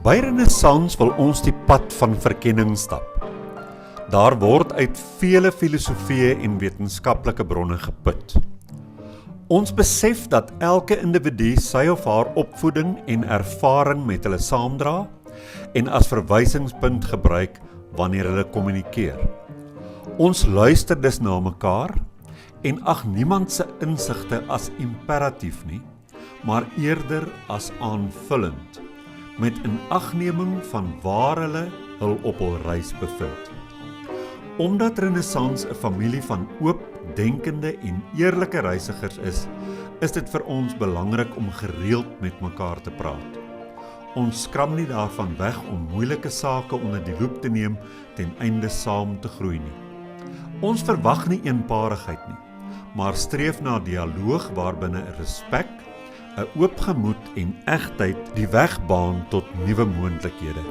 By Renaissans wil ons die pad van verkenning stap. Daar word uit vele filosofieë en wetenskaplike bronne geput. Ons besef dat elke individu sy of haar opvoeding en ervaring met hulle saamdra en as verwysingspunt gebruik wanneer hulle kommunikeer. Ons luister dus na mekaar en ag niemand se insigte as imperatief nie, maar eerder as aanvullend, met inagneming van waar hulle hul op hul reis bevind. Omdat Renaissans 'n familie van oop, denkende en eerlike reisigers is dit vir ons belangrik om gereeld met mekaar te praat. Ons skram nie daarvan weg om moeilike sake onder die loep te neem ten einde saam te groei nie. Ons verwag nie eenparigheid nie, maar streef na dialoog waarbinne respek, 'n oop gemoed en egtheid die weg baan tot nuwe moontlikhede.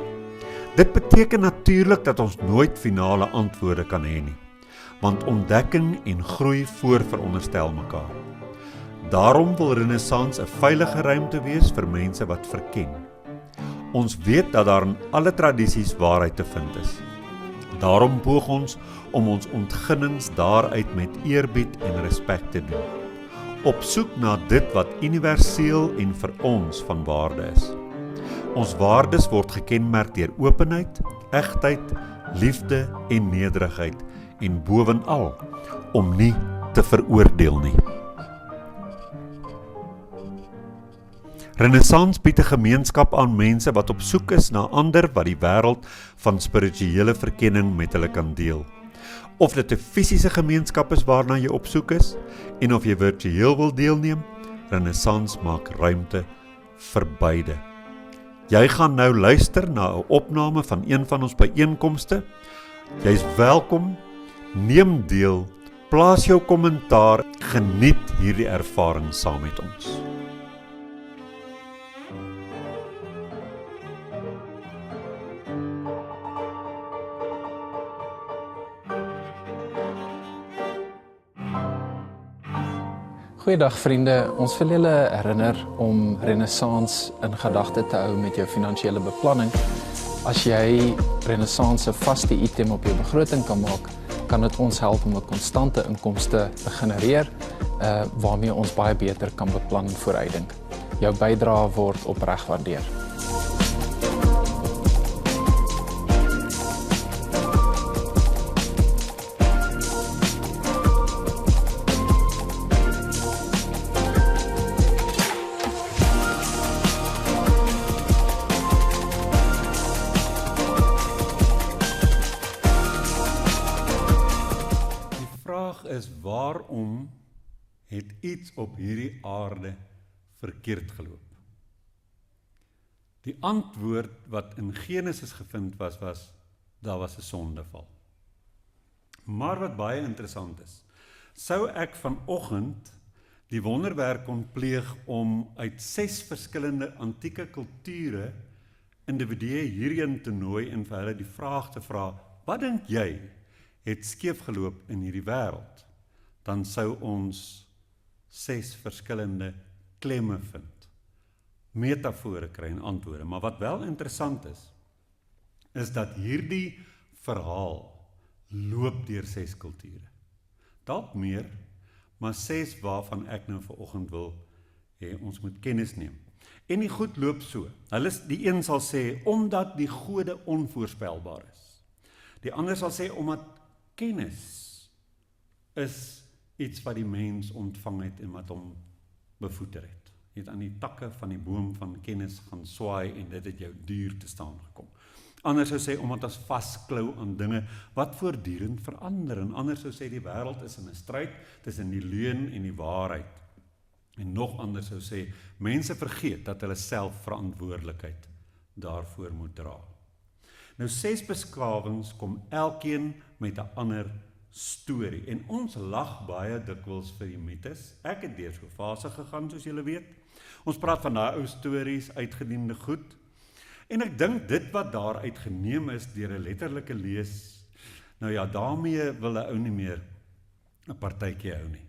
Dit beteken natuurlik dat ons nooit finale antwoorde kan hê nie, want ontdekking en groei voorveronderstel mekaar. Daarom wil Renaissans 'n veilige ruimte wees vir mense wat verken. Ons weet dat daar in alle tradisies waarheid te vind is. Daarom poog ons om ons ontginnings daaruit met eerbied en respek te doen, op soek na dit wat universeel en vir ons van waarde is. Ons waardes word gekenmerk deur openheid, egtheid, liefde en nederigheid en bovenal om nie te veroordeel nie. Renaissans bied 'n gemeenskap aan mense wat op soek is na ander wat die wêreld van spirituele verkenning met hulle kan deel. Of dit 'n fisiese gemeenskap is waarna jy op soek is, en of jy virtueel wil deelneem, Renaissans maak ruimte vir beide. Jy gaan nou luister na 'n opname van een van ons byeenkomste. Jy's welkom, neem deel, plaas jou kommentaar, geniet hierdie ervaring saam met ons. Goeiedag vriende, ons wil julle herinner om Renaissans in gedagte te hou met jou finansiële beplanning. As jy Renaissans 'n vaste item op jou begroting kan maak, kan dit ons help om 'n konstante inkomste te genereer, waarmee ons baie beter kan beplan en vooruitdink. Jou bydrae word opreg waardeer. Is waarom het iets op hierdie aarde verkeerd geloop? Die antwoord wat in Genesis gevind was, daar was 'n sondeval. Maar wat baie interessant is, sou ek vanoggend die wonderwerk kon pleeg om uit 6 verskillende antieke kulture individue hierheen te nooi en vir hulle die vraag te vra, wat dink jy het skeefgeloop in hierdie wêreld, dan sou ons 6 verskillende klemme vind, metafore kry en antwoorde. Maar wat wel interessant is dat hierdie verhaal loop deur 6 kulture. Dalk meer, maar 6 waarvan ek nou vanoggend wil hê ons moet kennis neem. En die goed loop so. Die een sal sê, omdat die gode onvoorspelbaar is. Die ander sal sê, omdat kennis is iets wat die mens ontvang het en wat hom bevoeder het. Jy het aan die takke van die boom van kennis gaan swaai en dit het jou duur te staan gekom. Ander sou sê, omdat ons vasklou aan dinge wat voortdurend verander. En ander sou sê, die wêreld is in 'n stryd tussen die leuen en die waarheid. En nog ander sou sê, mense vergeet dat hulle self verantwoordelikheid daarvoor moet dra. Nou 6 beskawings kom elkeen met 'n ander storie. En ons lag baie dikwels vir die mites. Ek het deur so 'n fase gegaan, soos julle weet. Ons praat van daai ou stories, uitgediende goed. En ek dink dit wat daar uitgeneem is deur 'n letterlike lees, nou ja, daarmee wil 'n ou nie meer 'n partytjie hou nie.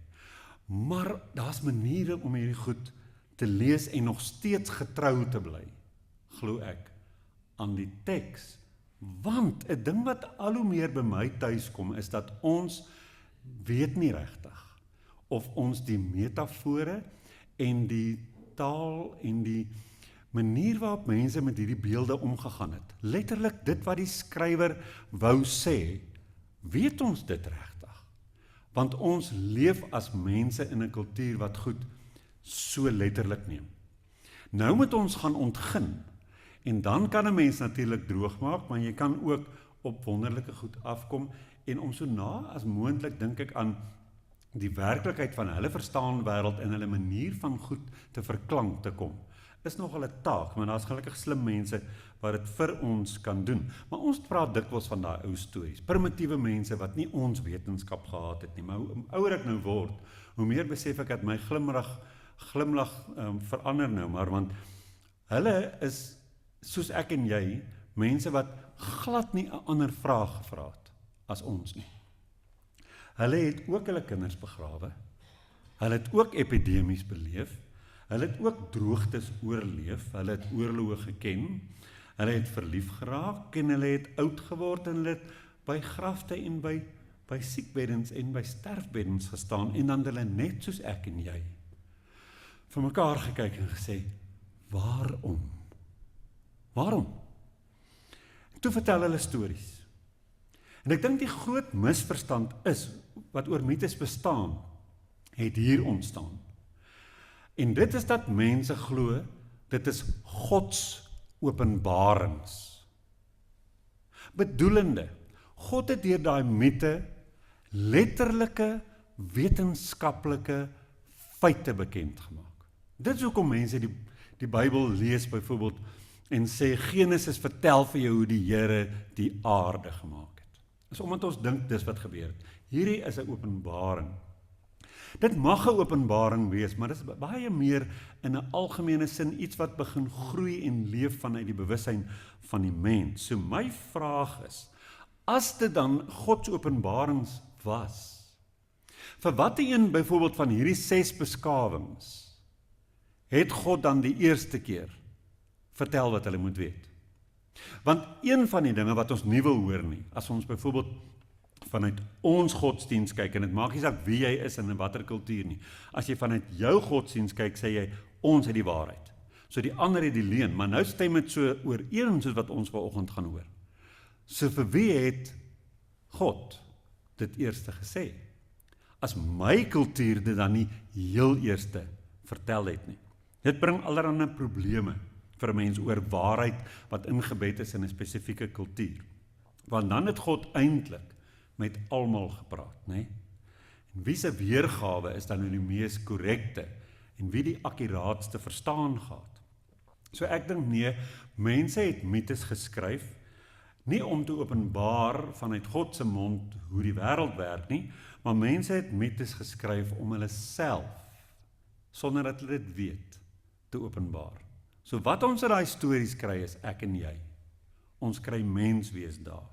Maar daar's maniere om hierdie goed te lees en nog steeds getrou te bly, glo ek, aan die teks. Want 'n ding wat al hoe meer by my tuis kom, is dat ons weet nie regtig of ons die metafore en die taal en die manier waarop mense met hierdie beelde omgegaan het, letterlik dit wat die skrywer wou sê, weet ons dit regtig? Want ons leef as mense in 'n kultuur wat goed so letterlik neem. Nou moet ons gaan ontgin, en dan kan 'n mens natuurlik droog maak, maar jy kan ook op wonderlike goed afkom, en om so na as moontlik dink ek aan die werklikheid van hulle verstaan wêreld en hulle manier van goed te verklank te kom, is nogal 'n taak, maar daar's gelukkig slim mense wat dit vir ons kan doen. Maar ons praat dikwels van daai ou stories, primitiewe mense wat nie ons wetenskap gehad het nie, maar hoe ouer ek nou word, hoe meer besef ek dat my glimlag verander nou, maar want hulle is, soos ek en jy, mense wat glad nie 'n ander vraag gevra het as ons nie. Hulle het ook hulle kinders begrawe, hulle het ook epidemies beleef, hulle het ook droogtes oorleef, hulle het oorloë geken, hulle het verlief geraak en hulle het oud geword en hulle het by grafte en by siekbeddens en by sterfbeddens gestaan en dan hulle net soos ek en jy vir mekaar gekyk en gesê, waarom? Waarom? Toe vertel hulle stories. En ek dink die groot misverstand is, wat oor mites bestaan, het hier ontstaan. En dit is dat mense glo, dit is Gods openbarings. Bedoelende, God het deur daai mite letterlike, wetenskaplike feite bekend gemaak. Dit is hoekom mense die Bybel lees byvoorbeeld en sê, Genesis vertel vir jou hoe die Here die aarde gemaak het. Dis omdat ons dink dis wat gebeur het. Hierdie is 'n openbaring. Dit mag 'n openbaring wees, maar dit is baie meer in 'n algemene sin iets wat begin groei en leef vanuit die bewussyn van die mens. So my vraag is, as dit dan God se openbarings was, vir watter een byvoorbeeld van hierdie 6 beskawings het God dan die eerste keer vertel wat hulle moet weet? Want een van die dinge wat ons nie wil hoor nie, as ons byvoorbeeld vanuit ons godsdienst kyk, en dit maak nie saak wie jy is en in watter kultuur nie, as jy vanuit jou godsdienst kyk, sê jy, ons het die waarheid, so die ander het die leuen, maar nou stem het so ooreen soos wat ons vanoggend gaan hoor. So vir wie het God dit eerste gesê? As my kultuur dit dan nie heel eerste vertel het nie. Dit bring allerlei probleme vir 'n mens oor waarheid wat ingebed is in 'n spesifieke kultuur. Want dan het God eintlik met almal gepraat, né? En wie se weergawe is dan nou die mees korrekte en wie die akkuraatste verstaan gehad? So ek dink nee, mense het mites geskryf nie om te openbaar vanuit God se mond hoe die wêreld werk nie, maar mense het mites geskryf om hulle self, sonder dat hulle dit weet, te openbaar. So wat ons uit daai stories kry is ek en jy. Ons kry menswees daar.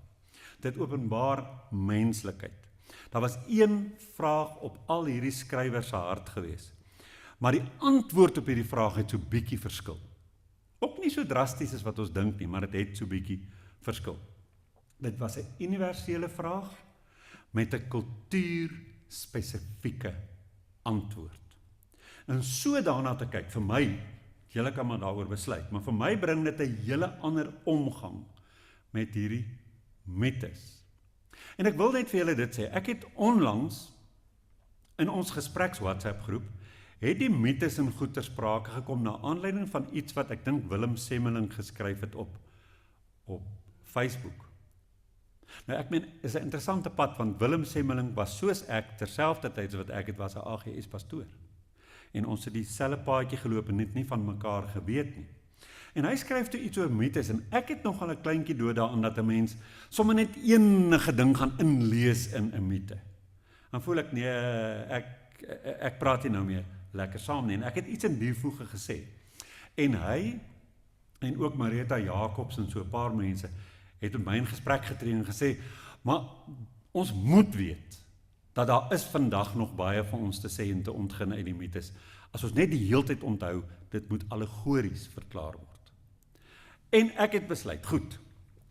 Dit openbaar menslikheid. Daar was een vraag op al hierdie skrywers se hart gewees. Maar die antwoord op hierdie vraag het so bietjie verskil. Ook nie so drasties as wat ons dink nie, maar dit het so bietjie verskil. Dit was 'n universele vraag met 'n kultuurspesifieke antwoord. En so daarna te kyk, vir my, julle kan maar daaroor besluit, maar vir my bring dit 'n hele ander omgang met hierdie mites. En ek wil net vir julle dit sê, ek het onlangs in ons gespreks WhatsApp groep, het die mites en goed ter sprake gekom na aanleiding van iets wat ek dink Willem Semmeling geskryf het op Facebook. Nou ek meen, is 'n interessante pad, want Willem Semmeling was soos ek, terselfdertyd wat ek het, was 'n AGS pastoor. En ons het dieselfde paadjie geloop en net nie van mekaar geweet nie. En hy skryf toe iets oor mites, en ek het nogal 'n kleintjie dood daaraan dat 'n mens sommer net enige ding gaan inlees in 'n mite. Dan voel ek, nee, ek praat nie nou meer lekker saam nie, en ek het iets in die voege gesê. En hy, en ook Marita Jacobs en so 'n paar mense, het met my in gesprek getree en gesê, maar ons moet weet, dat daar is vandag nog baie van ons te sê en te ontgin uit die mites, as ons net die heeltyd onthou, dit moet allegories verklaar word. En ek het besluit, goed,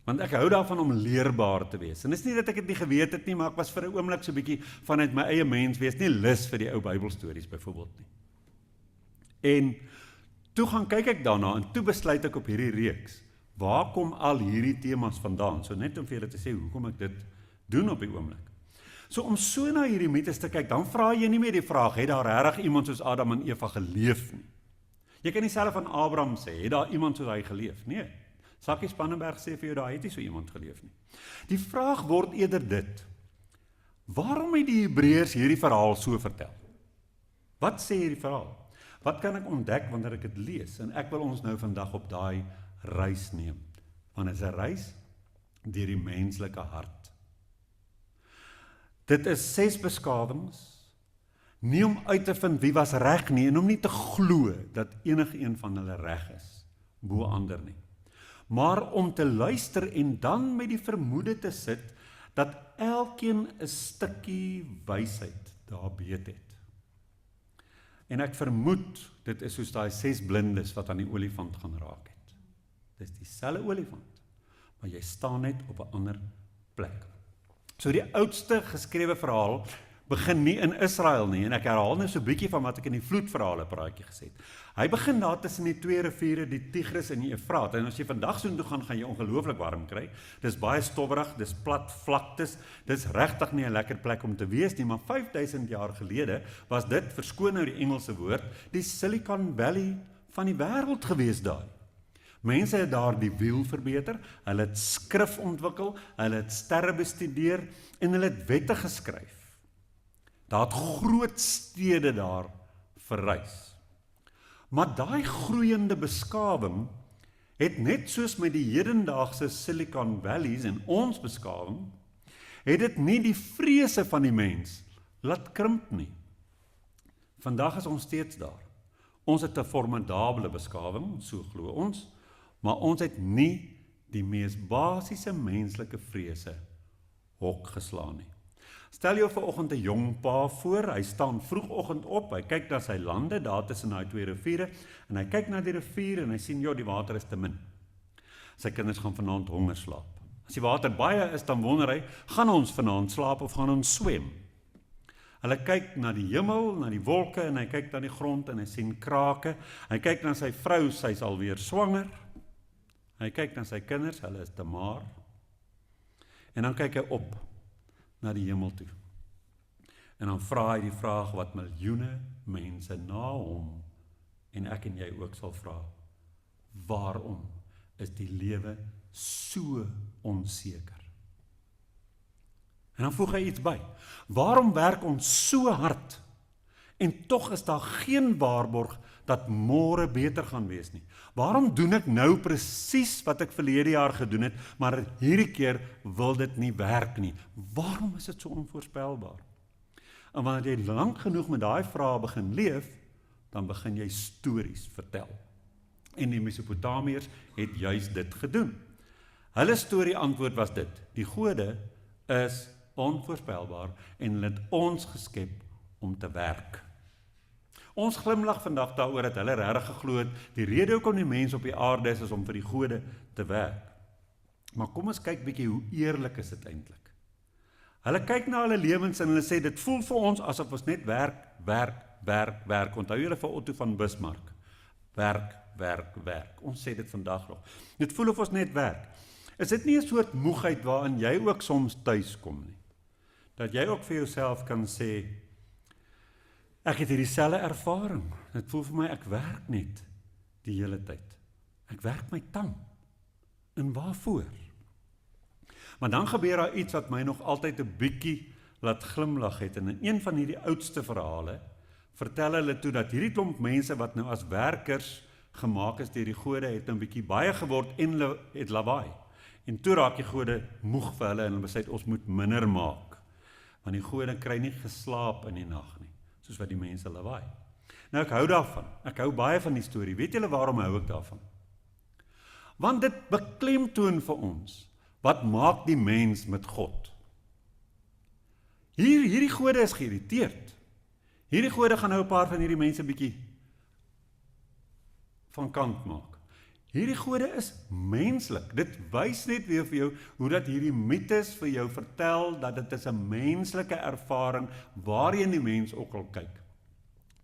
want ek hou daarvan om leerbaar te wees. En dis nie dat ek dit nie geweet het nie, maar ek was vir 'n oomblik so 'n bietjie vanuit my eie mens wees, nie lus vir die ou Bybelstories byvoorbeeld nie. En toe gaan kyk ek daarna en toe besluit ek op hierdie reeks, waar kom al hierdie temas vandaan? So net om vir julle te sê, hoekom ek dit doen op die oomblik. So om so na hierdie mites te kyk, dan vra jy nie meer die vraag, het daar regtig iemand soos Adam en Eva geleef nie? Jy kan nie self van Abraham sê, het daar iemand soos hy geleef? Nee. Sakkie Spannenberg sê vir jou, daar het nie so iemand geleef nie. Die vraag word eerder dit, waarom het die Hebreërs hierdie verhaal so vertel? Wat sê hierdie verhaal? Wat kan ek ontdek wanneer ek dit lees? En ek wil ons nou vandag op daai reis neem. Want dit is 'n reis deur die menslike hart. Dit is 6 beskawings, nie om uit te vind wie was reg nie, en om nie te glo dat enige een van hulle reg is, bo ander nie. Maar om te luister en dan met die vermoede te sit, dat elkeen 'n stukkie wysheid daar weet het. En ek vermoed, dit is soos daai 6 blindes wat aan die olifant gaan raak het. Dis dieselfde olifant, maar jy staan net op 'n ander plek. So die oudste geskrewe verhaal begin nie in Israel nie, en ek herhaal nou so 'n bietjie van wat ek in die vloedverhale praatjie gesê het. Hy begin daar tussen die 2 riviere, die Tigris en die Efraat, en as jy vandag so toe gaan jy ongelooflik warm kry. Dis baie stowwerig, dis plat vlaktes, dis regtig nie 'n lekker plek om te wees nie, maar 5000 jaar gelede was dit, verskoon nou die Engelse woord, die Silicon Valley van die wêreld gewees daar. Mense het daar die wiel verbeter, hulle het skrif ontwikkel, hulle het sterre bestudeer en hulle het wette geskryf. Daar het groot stede daar verrys. Maar daai groeiende beskawing het net soos met die hedendaagse Silicon Valleys en ons beskawing, het dit nie die vrese van die mens laat krimp nie. Vandag is ons steeds daar. Ons het 'n formidable beskawing, so glo ons, maar ons het nie die mees basiese menslike vrese hok geslaan nie. Stel jou vanoggend 'n jong pa voor, hy staan vroegoggend op, hy kyk na sy lande, daar tussen daai 2 riviere, en hy kyk na die rivier en hy sien, die water is te min. Sy kinders gaan vanaand honger slaap. As die water baie is, dan wonder hy, gaan ons vanaand slaap of gaan ons swem? Hulle kyk na die hemel, na die wolke, en hy kyk na die grond en hy sien krake. Hy kyk na sy vrou, sy's alweer swanger. Hy kyk na sy kinders, hulle is te maar. En dan kyk hy op na die hemel toe. En dan vra hy die vraag wat miljoene mense na hom, en ek en jy ook sal vra, waarom is die lewe so onseker? En dan voeg hy iets by, waarom werk ons so hard, en tog is daar geen waarborg dat môre beter gaan wees nie? Waarom doen ek nou presies wat ek verlede jaar gedoen het, maar hierdie keer wil dit nie werk nie? Waarom is dit so onvoorspelbaar? En wanneer jy lank genoeg met daai vrae begin leef, dan begin jy stories vertel. En die Mesopotamiërs het juis dit gedoen. Hulle storie antwoord was dit, die gode is onvoorspelbaar en hulle het ons geskep om te werk. Ons glimlag vandag daaroor dat hulle regtig geglo het, die rede hoekom die mens op die aarde is om vir die gode te werk. Maar kom ons kyk bietjie hoe eerlik is dit eintlik. Hulle kyk na hulle lewens en hulle sê, dit voel vir ons asof ons net werk. Onthou julle vir Otto van Bismarck? Werk. Ons sê dit vandag nog. Dit voel of ons net werk. Is dit nie 'n soort moegheid waarin jy ook soms tuis kom nie? Dat jy ook vir jouself kan sê, ek het hierdie selfde ervaring. Dit voel vir my, ek werk net die hele tyd. Ek werk my tang. En waarvoor? Maar dan gebeur daar iets wat my nog altyd 'n bietjie laat glimlag het. En in een van hierdie oudste verhale vertel hulle toe dat hierdie klomp mense wat nou as werkers gemaak is deur die gode, het 'n bietjie baie geword en het lawaai. En toe raak die gode moeg vir hulle en hulle besluit, ons moet minder maak. Want die gode kry nie geslaap in die nag nie, soos wat die mense lawaai. Nou ek hou daarvan, ek hou baie van die storie. Weet julle waarom hou ek daarvan? Want dit beklemtoon vir ons, wat maak die mens met God? Hierdie gode is geïrriteerd. Hierdie gode gaan nou 'n paar van hierdie mense bietjie van kant maak. Hierdie gode is menslik. Dit wys net weer vir jou hoe dat hierdie mites vir jou vertel dat dit is 'n menslike ervaring waarheen die mens ook al kyk.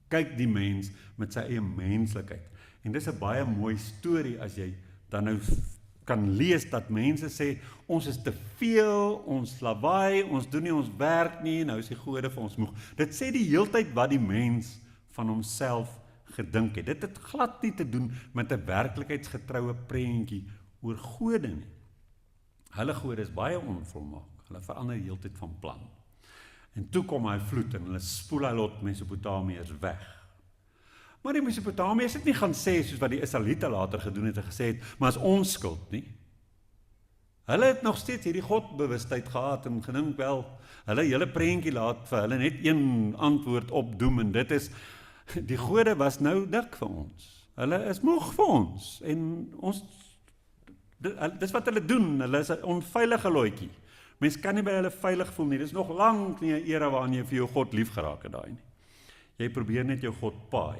Kyk die mens met sy eie menslikheid. En dis 'n baie mooi storie as jy dan nou kan lees dat mense sê, ons is te veel, ons lawaai, ons doen nie ons werk nie, nou is die gode vir ons moeg. Dit sê die heeltyd wat die mens van homself gedink het. Dit het glad nie te doen met 'n werklikheidsgetroue prentjie oor gode nie. Hulle gode is baie onvolmaak. Hulle verander heeltyd van plan. En toe kom hy vloed en hulle spoel hy lot Mesopotamiërs weg. Maar die Mesopotamiërs het nie gaan sê soos wat die Israeliete later gedoen het en gesê het, maar is ons skuld nie. Hulle het nog steeds hierdie godbewustheid gehad en gedink wel, hulle hele prentjie laat vir hulle net een antwoord opdoem en dit is die gode was nou dik vir ons. Hulle is moeg vir ons en ons dis wat hulle doen. Hulle is 'n onveilige loetjie. Mens kan nie by hulle veilig voel nie. Dis nog lank nie 'n era waarin jy vir jou God lief geraak het daai nie. Jy probeer net jou God paai.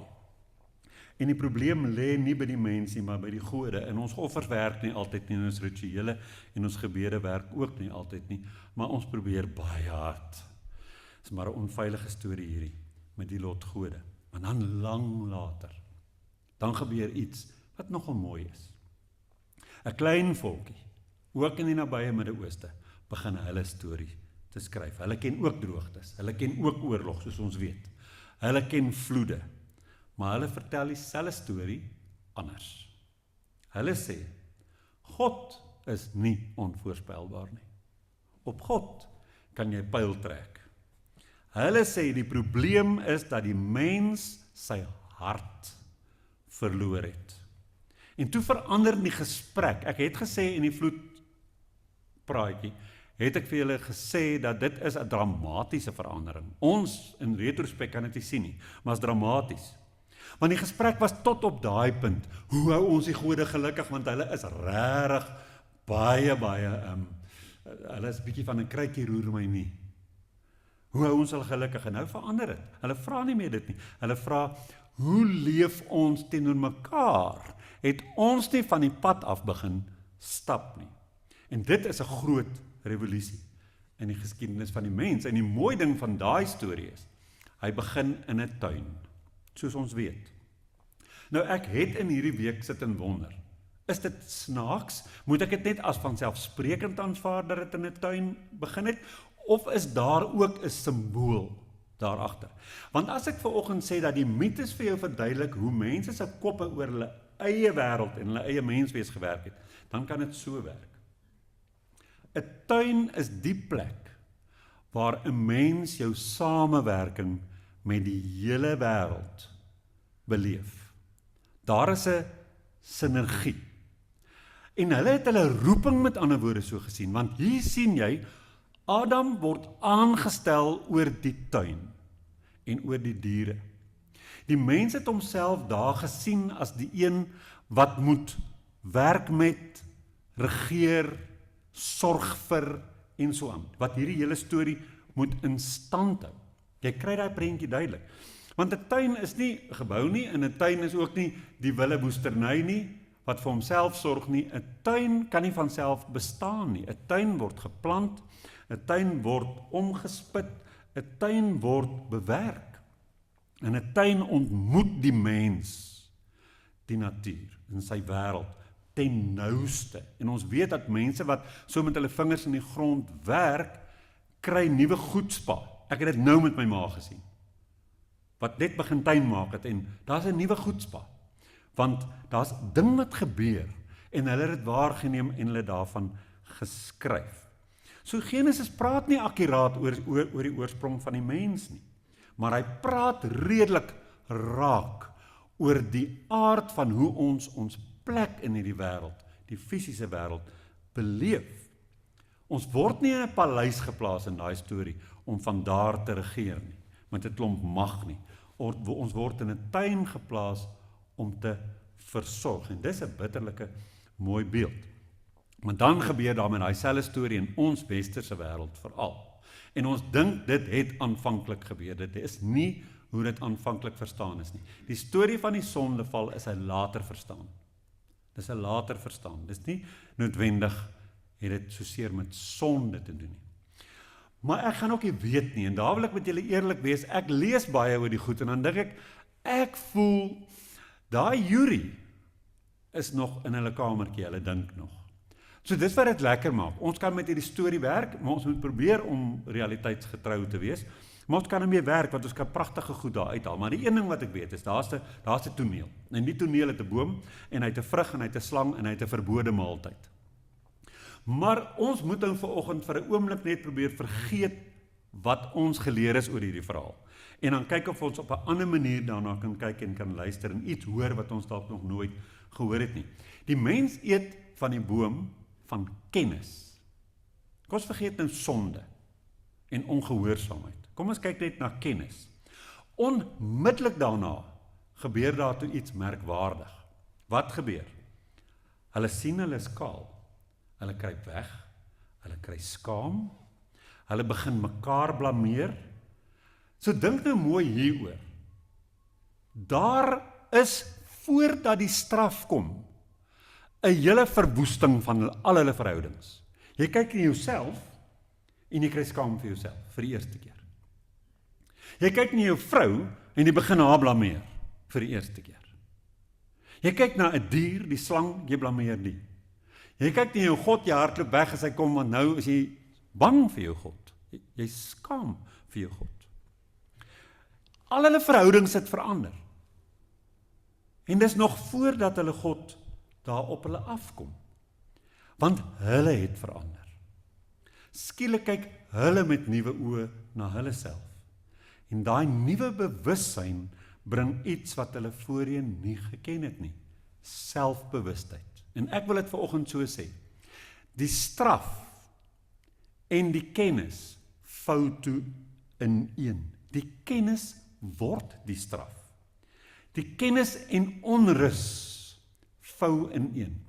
En die probleem lê nie by die mens nie, maar by die gode. En ons offers werk nie altyd nie, en ons rituele en ons gebede werk ook nie altyd nie, maar ons probeer baie hard. Dis maar 'n onveilige storie hierdie met die lot gode. Maar dan lang later, dan gebeur iets wat nogal mooi is. 'n Klein volkie, ook in die nabye Midde-Ooste, begin hulle storie te skryf. Hulle ken ook droogtes, hulle ken ook oorlog, soos ons weet. Hulle ken vloede, maar hulle vertel dieselfde storie anders. Hulle sê, God is nie onvoorspelbaar nie. Op God kan jy pyl trek. Hulle sê die probleem is dat die mens sy hart verloor het. En toe verander die gesprek. Ek het gesê in die vloedpraatjie, het ek vir julle gesê dat dit is 'n dramatiese verandering. Ons in retrospek kan dit nie sien nie, maar is dramaties. Want die gesprek was tot op daai punt. Hoe hou ons die gode gelukkig, want hulle is regtig baie hulle is 'n bietjie van 'n kruikie roer my nie. Hoe hou ons hulle gelukkig? En nou verander dit. Hulle vra nie meer dit nie. Hulle vra, hoe leef ons teenoor mekaar? Het ons nie van die pad af begin stap nie? En dit is 'n groot revolusie in die geskiedenis van die mens. En die mooi ding van daai storie is, hy begin in 'n tuin, soos ons weet. Nou ek het in hierdie week sit en wonder, is dit snaaks? Moet ek dit net as vanselfsprekend aanvaar dat dit in 'n tuin begin het? Of is daar ook 'n simbool daar agter? Want as ek vanoggend sê dat die mites vir jou verduidelik hoe mense se koppe oor hulle eie wêreld en hulle eie menswees gewerk het, dan kan dit so werk. 'n Tuin is die plek waar 'n mens jou samewerking met die hele wêreld beleef. Daar is 'n sinergie. En hulle het hulle roeping met ander woorde so gesien, want hier sien jy, Adam word aangestel oor die tuin en oor die diere. Die mens het homself daar gesien as die een wat moet werk met, regeer, sorg vir en so aan. Wat hierdie hele storie moet in stand hou. Jy kry daai prentjie duidelik. Want 'n tuin is nie 'n gebou nie, en 'n tuin is ook nie die wille woesterny nie, wat vir homself sorg nie. 'n Tuin kan nie van self bestaan nie. 'n Tuin word geplant, 'n tuin word omgespit, 'n tuin word bewerk. En 'n tuin ontmoet die mens, die natuur, in sy wêreld, ten nouste. En ons weet dat mense wat so met hulle vingers in die grond werk, kry nuwe goedspa. Ek het dit nou met my ma gesien, wat net begin tuin maak het, en daar's 'n nuwe goedspa. Want daar's ding wat gebeur, en hulle het dit waargeneem en hulle daarvan geskryf. So Genesis praat nie akkuraat oor die oorsprong van die mens nie, maar hy praat redelik raak oor die aard van hoe ons plek in hierdie wêreld, die fisiese wêreld, beleef. Ons word nie in 'n paleis geplaas in daai storie om van daar te regeer nie, met 'n klomp mag nie. Ons word in 'n tuin geplaas om te versorg, en dis 'n bitterlike mooi beeld. Maar dan gebeur daar met daai selfde storie in ons westerse wêreld veral. En ons dink dit het aanvanklik gebeur. Dit is nie hoe dit aanvanklik verstaan is nie. Die storie van die sondeval is 'n later verstaan. Dis 'n later verstaan. Dis nie noodwendig het dit soseer met sonde te doen nie. Maar ek gaan ook nie weet nie, en daar wil ek met julle eerlik wees, ek lees baie oor die goed, en dan dink ek voel, daai jury is nog in hulle kamertjie, hulle dink nog. So dis wat dit lekker maak. Ons kan met hierdie storie werk, maar ons moet probeer om realiteitsgetrou te wees, maar ons kan ermee werk, want ons kan pragtige goed daar uithaal. Maar die een ding wat ek weet is, daar's 'n toneel. En die toneel het 'n boom, en hy het 'n vrug, en hy het 'n slang, en hy het 'n verbode maaltyd. Maar ons moet nou vanoggend vir 'n oomblik net probeer vergeet wat ons geleer is oor hierdie verhaal. En dan kyk of ons op 'n ander manier daarna kan kyk en kan luister en iets hoor wat ons dalk nog nooit gehoor het nie. Die mens eet van die boom van kennis. Kom ons vergeet nou sonde en ongehoorsaamheid. Kom ons kyk net na kennis. Onmiddellik daarna gebeur daar toe iets merkwaardig. Wat gebeur? Hulle sien hulle is kaal. Hulle kruip weg. Hulle kry skaam. Hulle begin mekaar blameer. So dink nou mooi hieroor. Daar is, voordat die straf kom, 'n hele verwoesting van al hulle verhoudings. Jy kyk in jouself, en jy kry skaam vir jouself, vir die eerste keer. Jy kyk na jou vrou, en jy begin haar blameer, vir die eerste keer. Jy kyk na 'n dier, die slang, jy blameer die. Jy kyk na jou God, jy hardloop weg as hy kom, want nou is jy bang vir jou God. Jy skaam vir jou God. Al hulle verhoudings het verander. En dis nog voordat hulle God daar op hulle afkom. Want hulle het verander. Skielik kyk hulle met nuwe oë na hulle self. En daai nuwe bewussyn bring iets wat hulle voorheen nie geken het nie. Selfbewustheid. En ek wil dit vanoggend so sê. Die straf en die kennis vou toe in een. Die kennis word die straf. Die kennis en onrus vou in een.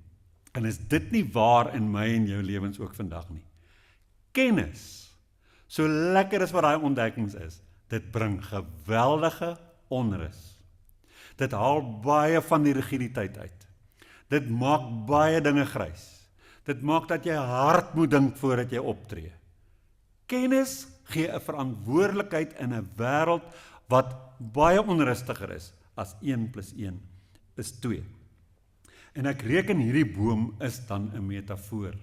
En is dit nie waar in my en jou lewens ook vandag nie? Kennis, so lekker as wat daai ontdekkings is, dit bring geweldige onrus. Dit haal baie van die rigiditeit uit. Dit maak baie dinge grys. Dit maak dat jy hard moet dink voordat jy optree. Kennis gee 'n verantwoordelikheid in 'n wêreld wat baie onrustiger is as 1 + 1 is 2. En ek reken hierdie boom is dan 'n metafoor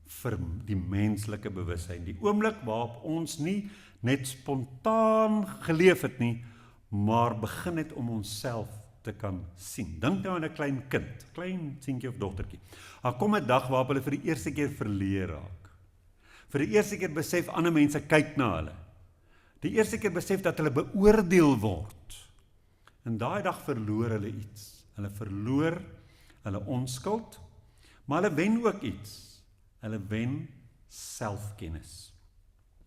vir die menslike bewussyn. Die oomblik waarop ons nie net spontaan geleef het nie, maar begin het om onsself te kan sien. Dink nou aan 'n klein kind, klein seentjie of dogtertjie. Daar kom 'n dag waarop hulle vir die eerste keer verleer raak. Vir die eerste keer besef ander mense kyk na hulle. Die eerste keer besef dat hulle beoordeel word. En daai dag verloor hulle iets. Hulle verloor hulle onskuld, maar hulle wen ook iets. Hulle wen selfkennis.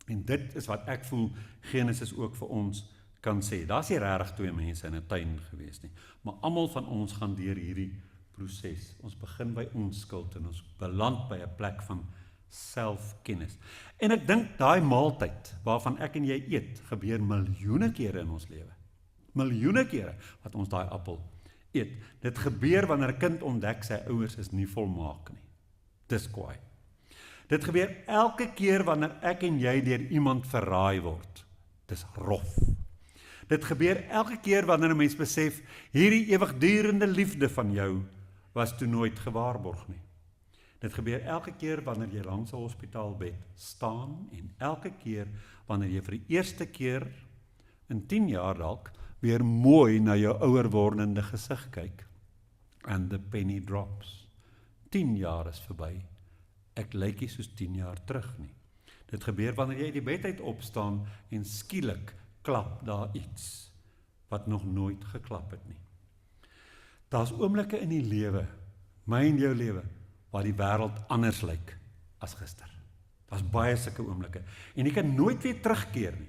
En dit is wat ek voel Genesis ook vir ons kan sê. Daar's nie regtig twee mense in 'n tuin gewees nie, maar almal van ons gaan deur hierdie proses. Ons begin by onskuld en ons beland by 'n plek van selfkennis. En ek dink daai maaltyd waarvan ek en jy eet, gebeur miljoene kere in ons lewe. Miljoene kere wat ons daai appel eet. Dit gebeur wanneer 'n kind ontdek sy ouers is nie volmaak nie. Dis kwaai. Dit gebeur elke keer wanneer ek en jy deur iemand verraai word. Dis rof. Dit gebeur elke keer wanneer 'n mens besef, hierdie ewigdurende liefde van jou was toe nooit gewaarborg nie. Dit gebeur elke keer wanneer jy langs 'n hospitaalbed staan en elke keer wanneer jy vir die eerste keer in 10 jaar dalk weer mooi na jou ouer wordende gesig kyk. And the penny drops. 10 jaar is verby. Ek lyk nie soos 10 jaar terug nie. Dit gebeur wanneer jy uit die bed uit opstaan en skielik klap daar iets wat nog nooit geklap het nie. Daar's oomblikke in die lewe, my en jou lewe, waar die wêreld anders lyk as gister. Daar's baie sulke oomblikke en jy kan nooit weer terugkeer nie.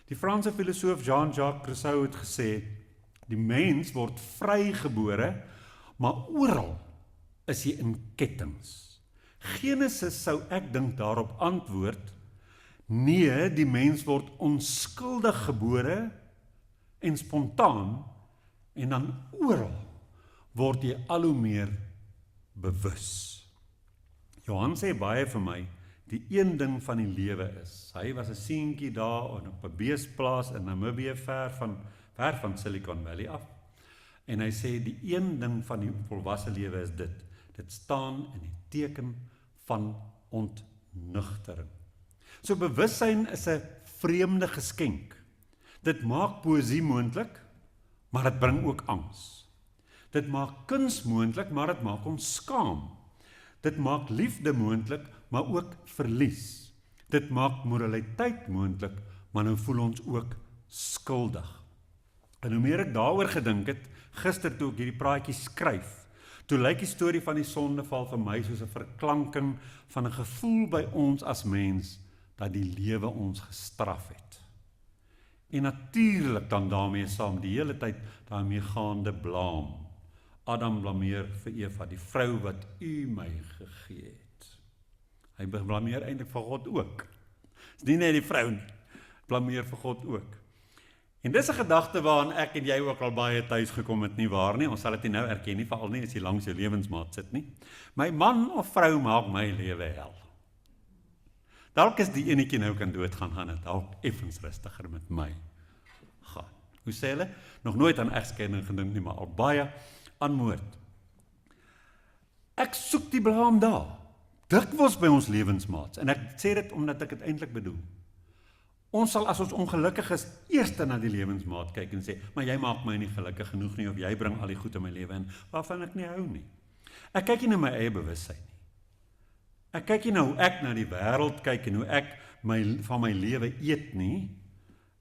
Die Franse filosoof Jean-Jacques Rousseau het gesê, die mens word vrygebore, maar oral is hy in kettings. Genesis sou ek dink daarop antwoord, nee, die mens word onskuldig gebore en spontaan, en dan oral word jy al hoe meer bewus. Johan sê baie vir my, die een ding van die lewe is, hy was 'n seentjie daar op 'n beesplaas in Namibië, ver van Silicon Valley af. En hy sê, die een ding van die volwasse lewe is dit staan in die teken van ontnugtering. So bewussyn is 'n vreemde geskenk. Dit maak poësie moontlik, maar dit bring ook angs. Dit maak kuns moontlik, maar dit maak ons skaam. Dit maak liefde moontlik, maar ook verlies. Dit maak moraliteit moontlik, maar nou voel ons ook skuldig. En hoe meer ek daaroor gedink het, gister toe ek hierdie praatjie skryf, toe lyk die storie van die sondeval vir my soos 'n verklanking van 'n gevoel by ons as mens, dat die lewe ons gestraf het. En natuurlik dan daarmee saam die hele tyd daarmee gaande blaam. Adam blameer vir Eva, die vrou wat u my gegee het. Hy blameer eintlik vir God ook. Dis nie net die vrou nie, blameer vir God ook. En dis 'n gedagte waaraan ek en jy ook al baie tuis gekom het, nie waar nie? Ons sal dit nie nou erken nie, veral nie as jy langs jou lewensmaat sit nie. My man of vrou maak my lewe hel. Dalk is die enetjie nou kan doodgaan, gaan dit dalk effens rustiger met my gaan. Hoe sê hulle? Nog nooit aan egskeiding gedink nie, maar al baie aan moord. Ek soek die blaam daar. Dikwels by ons lewensmaats. En ek sê dit omdat ek dit eintlik bedoel. Ons sal as ons ongelukkig is, eers na die lewensmaat kyk en sê, maar jy maak my nie gelukkig genoeg nie, of jy bring al die goed in my lewe in, waarvan ek nie hou nie. Ek kyk nie na my eie bewussyn nie. Ek kyk nie na hoe ek na die wêreld kyk en hoe ek van my lewe eet nie.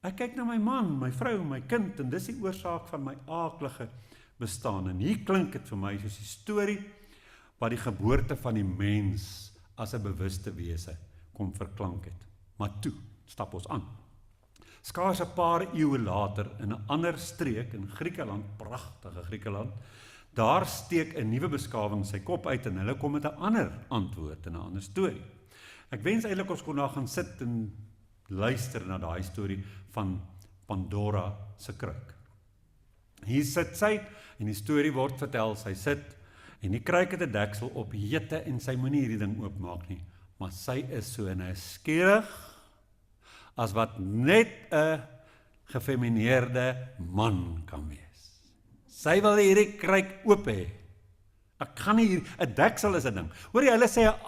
Ek kyk na my man, my vrou, my kind, en dis die oorsaak van my aaklige bestaan. En hier klink dit vir my soos die storie wat die geboorte van die mens as 'n bewuste wese kom verklank het. Maar toe stap ons aan. Skaars 'n paar eeue later in 'n ander streek in Griekeland, pragtige Griekeland, daar steek 'n nuwe beskawing sy kop uit en hulle kom met 'n ander antwoord en 'n ander storie. Ek wens eintlik ons kon daar gaan sit en luister na daai storie van Pandora se kruik. Hier sit sy en die storie word vertel, sy sit en die kruik het 'n deksel op, jette en sy moenie hierdie ding oopmaak nie, maar sy is so nuuskierig as wat net 'n gefemineerde man kan wees. Sy wil hierdie kruik oop hê. Ek gaan nie hier, 'n deksel is 'n ding. Hoor jy, hulle sê 'n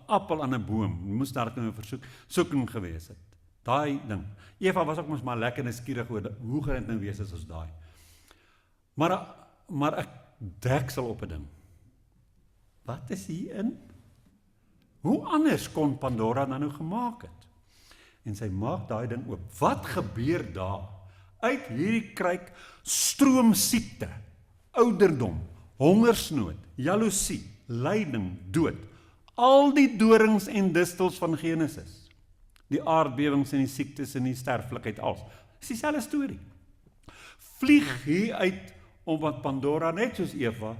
appel aan 'n boom, moes daar nou 'n versoeking gewees het. Daai ding. Eva was ook mos maar lekker nuuskierig oor hoe gaan dit nou wees as ons daai. Maar 'n deksel op 'n ding. Wat is hierin? Hoe anders kon Pandora dan nou gemaak het? En sy maak daai ding oop. Wat gebeur daar? Uit hierdie kruik stroom siekte, ouderdom, hongersnood, jaloesie, lyding, dood. Al die dorings en distels van Genesis. Die aardbewings en die siektes en die sterflikheid als. Dis dieselfde storie. Vlieg hier uit omdat Pandora net soos Eva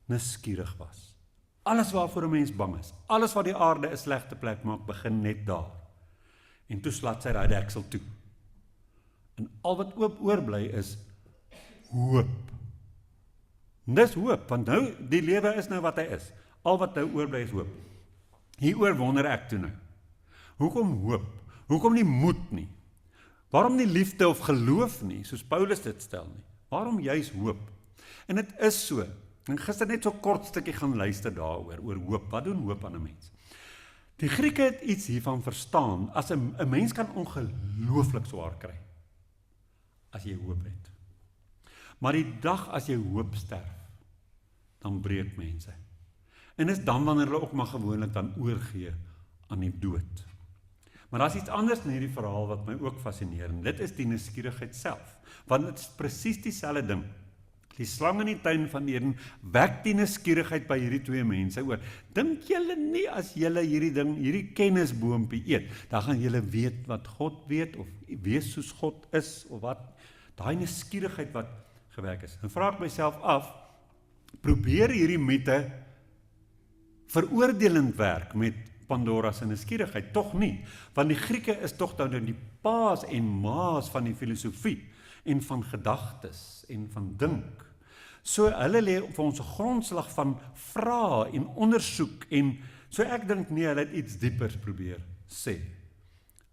nuuskierig was. Alles waarvoor 'n mens bang is, alles wat die aarde 'n slegte plek maak, begin net daar. En toe slaat sy daai deksel toe. En al wat oorbly is hoop. En dis hoop, want nou, die lewe is nou wat hy is. Al wat nou oorbly is hoop. Hieroor wonder ek toe nou. Hoekom hoop? Hoekom nie moed nie? Waarom nie liefde of geloof nie, soos Paulus dit stel nie? Waarom juis hoop? En dit is so. En gister net so kort stukkie gaan luister daaroor, oor hoop. Wat doen hoop aan 'n mens? Die Grieke het iets hiervan verstaan, as 'n mens kan ongelooflik swaar kry, as jy hoop het. Maar die dag as jy hoop sterf, dan breek mense. En is dan wanneer hulle ook maar gewoonlik dan oorgee aan die dood. Maar daar is iets anders in hierdie verhaal wat my ook fascineer, en dit is die nuuskierigheid self. Want dit is presies dieselfde ding. Die slang in die tuin van Eden wek die nuuskierigheid by hierdie twee mense oor. Dink julle nie as julle hierdie kennisboompie eet, dan gaan julle weet wat God weet, of wees soos God is, of wat? Daai nuuskierigheid wat gewek is. En vra ek myself af, probeer hierdie mite veroordelend werk met Pandora se nuuskierigheid? Tog nie, want die Grieke is tog nou die paas en maas van die filosofie, en van gedagtes, en van dink. So hulle lê vir ons 'n grondslag van vrae en ondersoek en so ek dink nee, hulle het iets diepers probeer sê.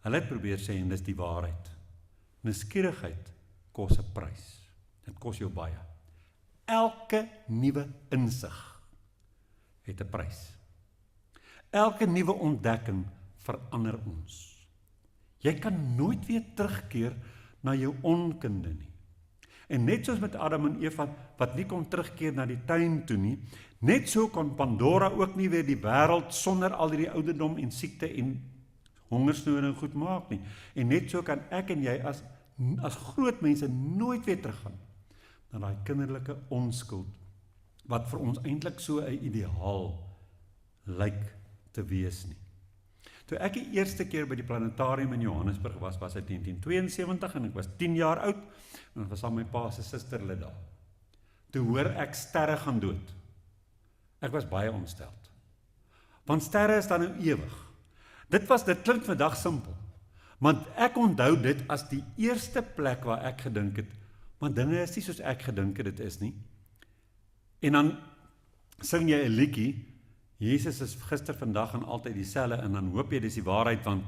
Hulle het probeer sê en dis die waarheid. Nuuskierigheid kos 'n prys. Dit kos jou baie. Elke nuwe insig het 'n prys. Elke nuwe ontdekking verander ons. Jy kan nooit weer terugkeer na jou onkunde nie. En net soos met Adam en Eva, wat nie kon terugkeer na die tuin toe nie, net so kon Pandora ook nie weer die wêreld sonder al die ouderdom en siekte en hongersnood en goed maak nie. En net so kan ek en jy as groot mense nooit weer teruggaan na daai kinderlike onskuld, wat vir ons eintlik so 'n ideaal lyk te wees nie. Toe ek die eerste keer by die planetarium in Johannesburg was dit 1972 en ek was 10 jaar oud en was aan my pa se suster daar. Toe hoor ek sterre gaan dood. Ek was baie ontsteld. Want sterre is dan nou ewig. Dit klink vandag simpel, want ek onthou dit as die eerste plek waar ek gedink het, maar dinge is nie soos ek gedink het dit is nie. En dan sing jy 'n liedjie, Jesus is gister, vandag en altyd dieselfde, en dan hoop jy dis die waarheid, want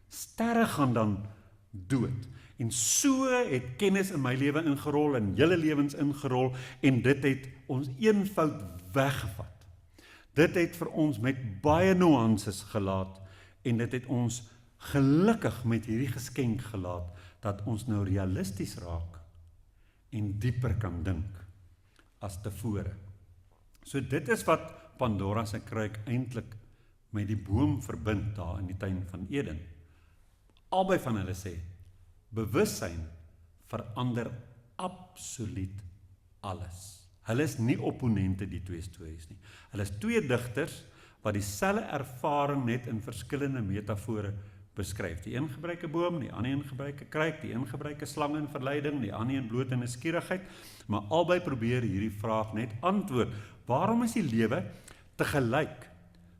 sterre gaan dan dood. En so het kennis in my lewe ingerol, en julle lewens ingerol, en dit het ons eenvoud weggevat. Dit het vir ons met baie nuances gelaat, en dit het ons gelukkig met hierdie geskenk gelaat, dat ons nou realisties raak, en dieper kan dink, as tevore. So dit is wat Pandora se kruik eintlik met die boom verbind daar in die tuin van Eden. Albei van hulle sê, bewussyn verander absoluut alles. Hulle is nie opponente, die twee stories nie. Hulle is twee digters wat dieselfde ervaring net in verskillende metafore beskryf. Die een gebruik 'n boom, die ander een gebruik 'n kruik, die een gebruik 'n slang in verleiding, die ander een bloot in nuuskierigheid, maar albei probeer hierdie vraag net antwoord. Waarom is die lewe tegelyk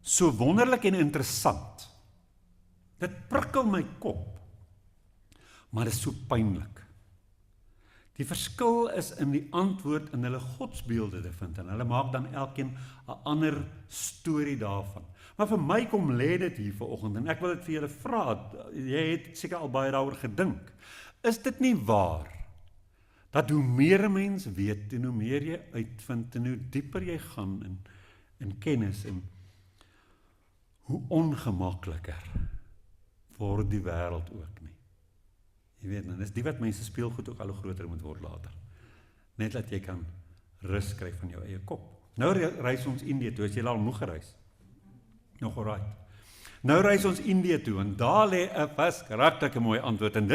so wonderlik en interessant? Dit prikkel my kop, maar dit is so pynlik. Die verskil is in die antwoord in hulle godsbeelde te vind, en hulle maak dan elkeen 'n ander storie daarvan. Maar vir my kom lê dit hier vanoggend, en ek wil dit vir julle vra, jy het seker al baie daaroor gedink. Is dit nie waar, dat hoe meer 'n mens weet, en hoe meer jy uitvind, en hoe dieper jy gaan in kennis, en hoe ongemakliker word die wêreld ook nie. Jy weet, en dis die wat mense speelgoed ook al hoe groter moet word later. Net dat jy kan rus kry van jou eie kop. Nou reis ons Indië toe, as jy al moeg gereis. Nog alright. Nou reis ons Indië toe, en daar lê 'n verskriklik mooi antwoord, en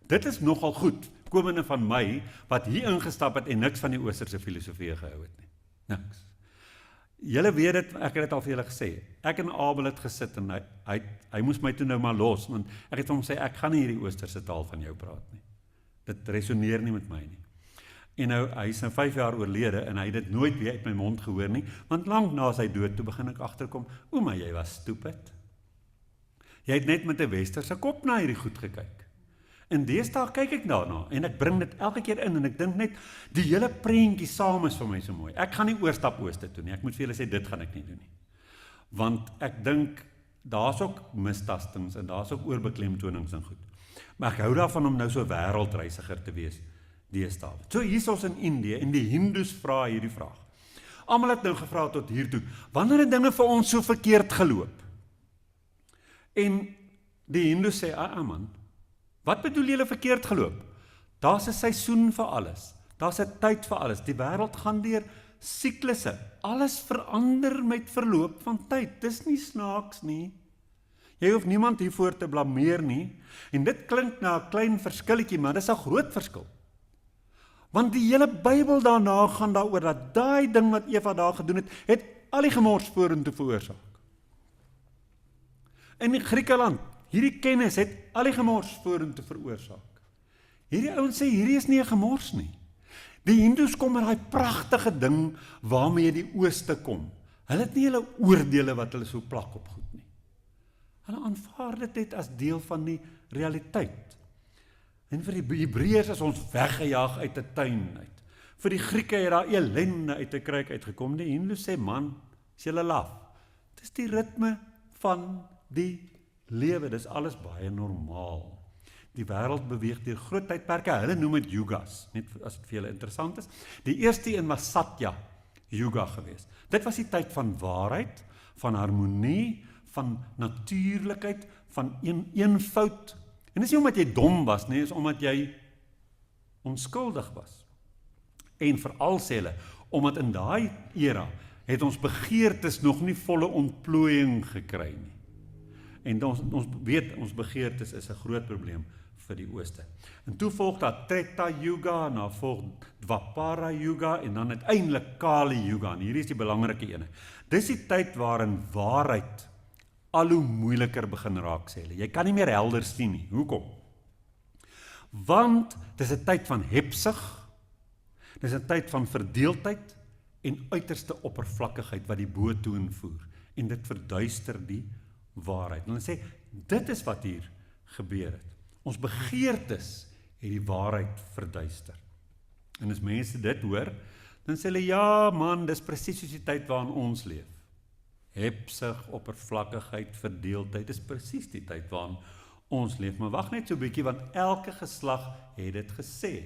dit is nogal goed, komende van my, wat hier ingestap het en niks van die oosterse filosofie gehou het nie. Niks. Julle weet dit, ek het dit al vir julle gesê. Ek en Abel het gesit, en hy moes my toe nou maar los, want ek het hom sê, ek gaan nie hierdie oosterse taal van jou praat nie. Dit resoneer nie met my nie. En nou, hy is nou 5 jaar oorlede, en hy het dit nooit weer uit my mond gehoor nie, want lank na sy dood, toe begin ek agterkom, maar jy was stupid. Jy het net met 'n westerse kop na hierdie goed gekyk. En deesdae kyk ek daarna, en ek bring dit elke keer in, en ek dink net, die hele prentjie saam is vir my so mooi. Ek gaan nie oorstap ooste toe nie, ek moet vir julle sê, dit gaan ek nie doen nie. Want ek dink, daar's ook mistastings, en daar's ook oorbeklemtonings en goed. Maar ek hou daarvan om nou so wêreldreisiger te wees, deesdae. So hier is ons in Indië, en die Hindus vra hierdie vraag. Almal het nou gevra tot hiertoe, wanneer het dinge vir ons so verkeerd geloop? En die Hindus sê, man, wat bedoel julle verkeerd geloop? Daar's 'n seisoen vir alles. Daar's 'n tyd vir alles. Die wêreld gaan deur siklusse. Alles verander met verloop van tyd. Dis nie snaaks nie. Jy hoef niemand hiervoor te blameer nie. En dit klink na 'n klein verskilletjie, maar dis 'n groot verskil. Want die hele Bybel daarna gaan daaroor dat daai ding wat Eva daar gedoen het al die gemors vorentoe veroorsaak. In Griekeland, hierdie kennis het al die gemors vorentoe veroorsaak. Hierdie ouens sê, hierdie is nie 'n gemors nie. Die Hindus kom met daai pragtige ding waarmee die ooste kom. Hulle het nie hulle oordeele wat hulle so plak op goed nie. Hulle aanvaar dit net as deel van die realiteit. En vir die Hebreërs is ons weggejaag uit 'n tuin uit. Vir die Grieke het daar ellende uit 'n kruik uitgekom. Die Hindus sê, man, is julle laf. Dis die ritme van die lewe, dis alles baie normaal. Die wêreld beweeg deur groot tydperke, hulle noem dit yugas, net as dit vir julle interessant is. Die eerste een was Satya Yuga geweest. Dit was die tyd van waarheid, van harmonie, van natuurlikheid, van eenvoud. En dis nie omdat jy dom was nie, is omdat jy onskuldig was. En veral sê hulle, omdat in daai era het ons begeertes nog nie volle ontplooiing gekry nie. En ons weet, ons begeertes is 'n groot probleem vir die ooste. En toe volg daar Treta Yuga, en dan volg Dwapara Yuga, en dan uiteindelik Kali Yuga, en hierdie is die belangrike ene. Dis die tyd waarin waarheid al hoe moeiliker begin raak, sê hulle. Jy kan nie meer helder sien nie. Hoekom? Want dis 'n tyd van hepsig, dis 'n tyd van verdeeldheid en uiterste oppervlakkigheid wat die boetoon voer. En dit verduister die waarheid. En hulle sê, dit is wat hier gebeur het. Ons begeertes het die waarheid verduister. En as mense dit hoor, dan sê hulle, ja man, dis presies soos die tyd waarin ons leef. Hepsig, oppervlakkigheid, verdeeldheid, dis presies die tyd waarin ons leef. Maar wag net so 'n bietjie, want elke geslag het dit gesê.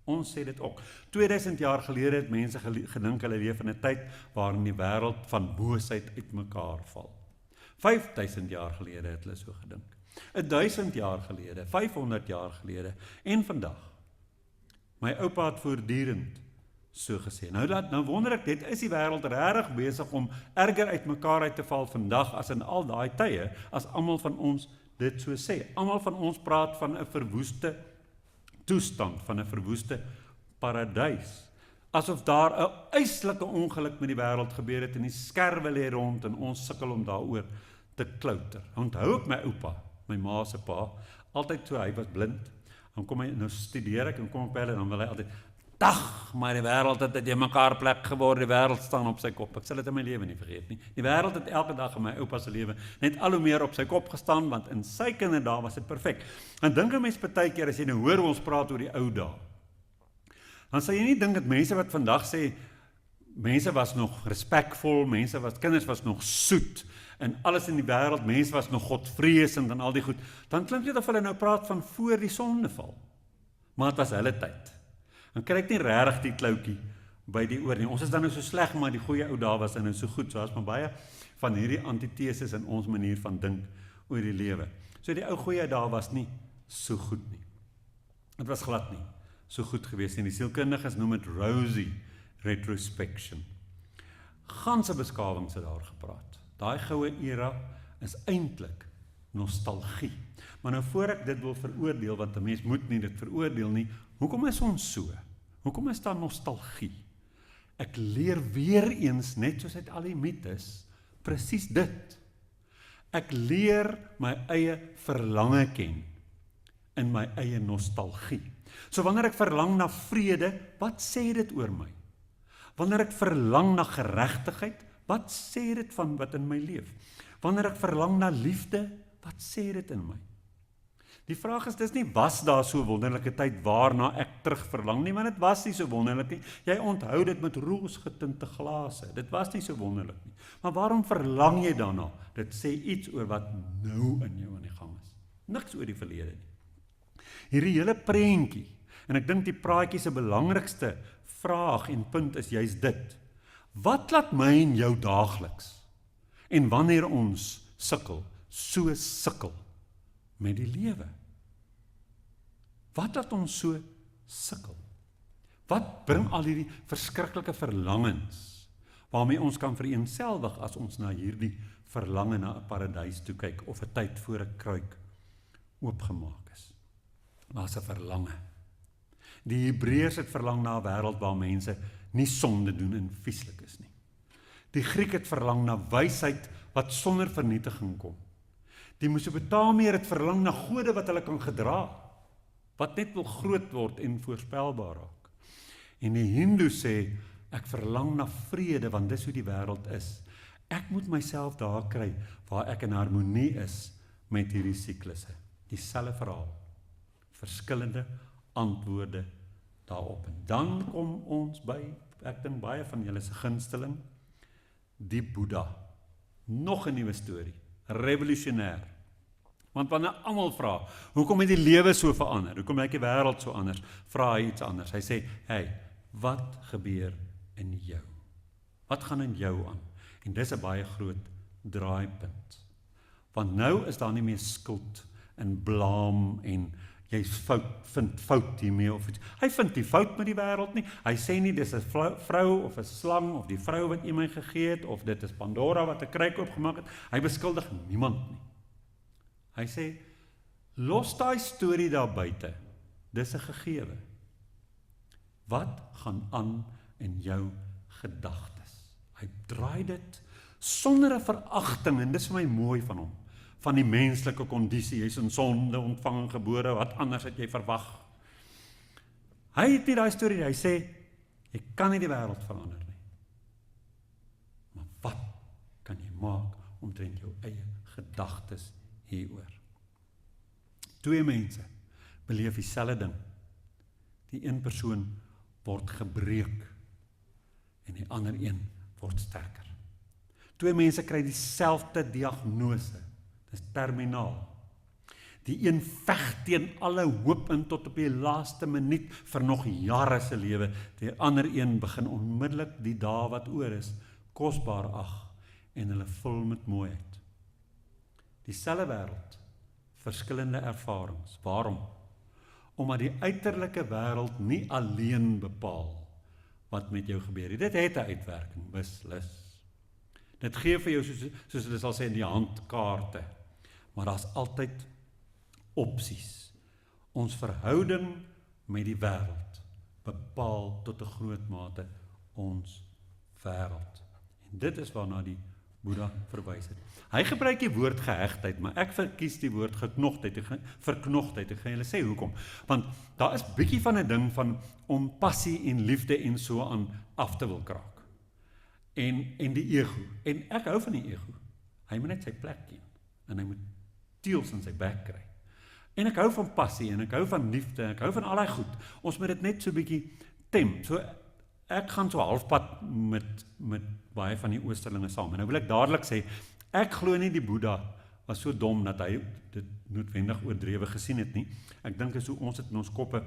Ons sê dit ook. 2000 jaar gelede het mense gedink hulle leef in 'n tyd waarin die wêreld van boosheid uitmekaar val. 5000 jaar gelede het hulle so gedink. 1000 jaar gelede, 500 jaar gelede en vandag. My oupa het voortdurend so gesê. Nou wonder ek, dit is die wêreld regtig besig om erger uitmekaar uit te val vandag as in al daai tye, as almal van ons dit so sê. Almal van ons praat van 'n verwoeste toestand, van 'n verwoeste paradys. Asof daar 'n yslike ongeluk met die wêreld gebeur het en die skerwe lê rond en ons sukkel om daaroor te klouter. Onthou ek my oupa, my ma se pa, altyd so, hy was blind. Dan kom hy, nou studeer ek en kom ek by hulle en dan wil hy altyd, dag, maar die wêreld het uit mekaar plek geword, die wêreld staan op sy kop. Ek sal dit in my lewe nie vergeet nie. Die wêreld het elke dag in my oupa se lewe net al hoe meer op sy kop gestaan, want in sy kinderdae was dit perfek. En dink 'n mens partykeer as jy nou hoor hoe ons praat oor die ou dae, dan sal jy nie dink dat mense wat vandag sê, mense was nog respekvol, kinders was nog soet, en alles in die wêreld, mense was nog godvreesend en al die goed, dan klink dit of hulle nou praat van voor die sondeval. Maar dit was hulle tyd. Dan kry ek nie regtig die kloutjie by die oor nie. Ons is dan nou so sleg, maar die goeie ou dae was dan nou so goed. So as maar baie van hierdie antiteses in ons manier van dink oor die lewe. So die ou goeie dae was nie so goed nie. Dit was glad nie so goed gewees nie. Die sielkundiges noem dit rosy retrospection. Ganse beskawings het daar gepraat. Daai goue era is eintlik nostalgie. Maar nou voor ek dit wil veroordeel, want 'n mens moet nie dit veroordeel nie, hoekom is ons so? Hoekom is daar nostalgie? Ek leer weer eens, net soos uit al die mites, presies dit. Ek leer my eie verlange ken in my eie nostalgie. So wanneer ek verlang na vrede, wat sê dit oor my? Wanneer ek verlang na geregtigheid, wat sê dit van wat in my leef? Wanneer ek verlang na liefde, wat sê dit in my? Die vraag is, dis nie, was daar so 'n wonderlike tyd waarna ek terug verlang nie, maar dit was nie so wonderlik nie. Jy onthou dit met roosgetinte glase. Dit was nie so wonderlik nie. Maar waarom verlang jy daarna? Dit sê iets oor wat nou in jou aan die gang is. Niks oor die verlede nie. Hierdie hele prentjie, en ek dink die praatjie se belangrikste vraag en punt is juist dit. Wat laat my en jou daagliks, en wanneer ons sukkel, so sukkel met die lewe? Wat laat ons so sukkel? Wat bring al hierdie verskriklike verlangens, waarmee ons kan vereenselwig as ons na hierdie verlange na 'n paradys toe kyk, of 'n tyd voor 'n kruik oopgemaak is? Daar's 'n verlange. Die Hebreërs het verlang na 'n wêreld waar mense nie sonde doen en vieslik is nie. Die Griek het verlang na wysheid wat sonder vernietiging kom. Die Mesopotamiër het verlang na gode wat hulle kan gedra, wat net wil groot word en voorspelbaar raak. En die Hindu sê, ek verlang na vrede, want dis hoe die wêreld is. Ek moet myself daar kry, waar ek in harmonie is met hierdie siklusse. Dieselfde verhaal, verskillende antwoorde daarop. En dan kom ons by, ek dink baie van julle se gunsteling, die Boeddha. Nog 'n nuwe storie, revolusionêr. Want wanneer almal vra, hoekom het die lewe so verander? Hoekom lyk die wêreld so anders? Vra hy iets anders. Hy sê, hey, wat gebeur in jou? Wat gaan in jou aan? En dis 'n baie groot draaipunt. Want nou is daar nie meer skuld en blaam en jy vind fout hiermee of iets. Hy vind nie fout met die wêreld nie. Hy sê nie dis 'n vrou of 'n slang of die vrou wat iemand gegee het of dit is Pandora wat 'n kruik oopgemaak het. Hy beskuldig niemand nie. Hy sê, los daai storie daar buite. Dis 'n gegewe. Wat gaan aan in jou gedagtes? Hy draai dit sonder 'n veragting, en dis vir my mooi van hom, van die menslike kondisie, jy's in sonde ontvang en gebore, wat anders het jy verwag? Hy het nie daai storie, hy sê, jy kan nie die wêreld verander nie. Maar wat kan jy maak omtrent jou eie gedagtes hieroor? Twee mense beleef dieselfde ding. Die een persoon word gebreek en die ander een word sterker. Twee mense kry dieselfde diagnose. Dis terminaal. Die een veg teen alle hoop in tot op die laaste minuut vir nog jare se lewe. Die ander een begin onmiddellik die dae wat oor is kosbaar ag en hulle vul met mooiheid. Dieselfde wêreld, verskillende ervarings. Waarom? Omdat die uiterlike wêreld nie alleen bepaal wat met jou gebeur. Dit het 'n uitwerking, beslis. Dit gee vir jou, soos hulle sal sê, in die handkaarte. Maar daar's altyd opsies. Ons verhouding met die wêreld bepaal tot 'n groot mate ons wêreld. En dit is waarna die Boeddha verwys het. Hy gebruik die woord gehegtheid, maar ek verkies die woord verknogtheid. Ek gaan julle sê hoekom. Want daar is bietjie van 'n ding van om passie en liefde en so aan af te wil kraak. En die ego. En ek hou van die ego. Hy moet net sy plek ken. En hy moet teels in sy bek kry. En ek hou van passie, en ek hou van liefde, en ek hou van al die goed. Ons moet dit net so bietjie tem. So ek gaan so halfpad met baie van die oosterlinge saam. En nou wil ek dadelik sê, ek glo nie die Boeddha was so dom dat hy dit noodwendig oordrewe gesien het nie. Ek dink is hoe ons dit in ons koppe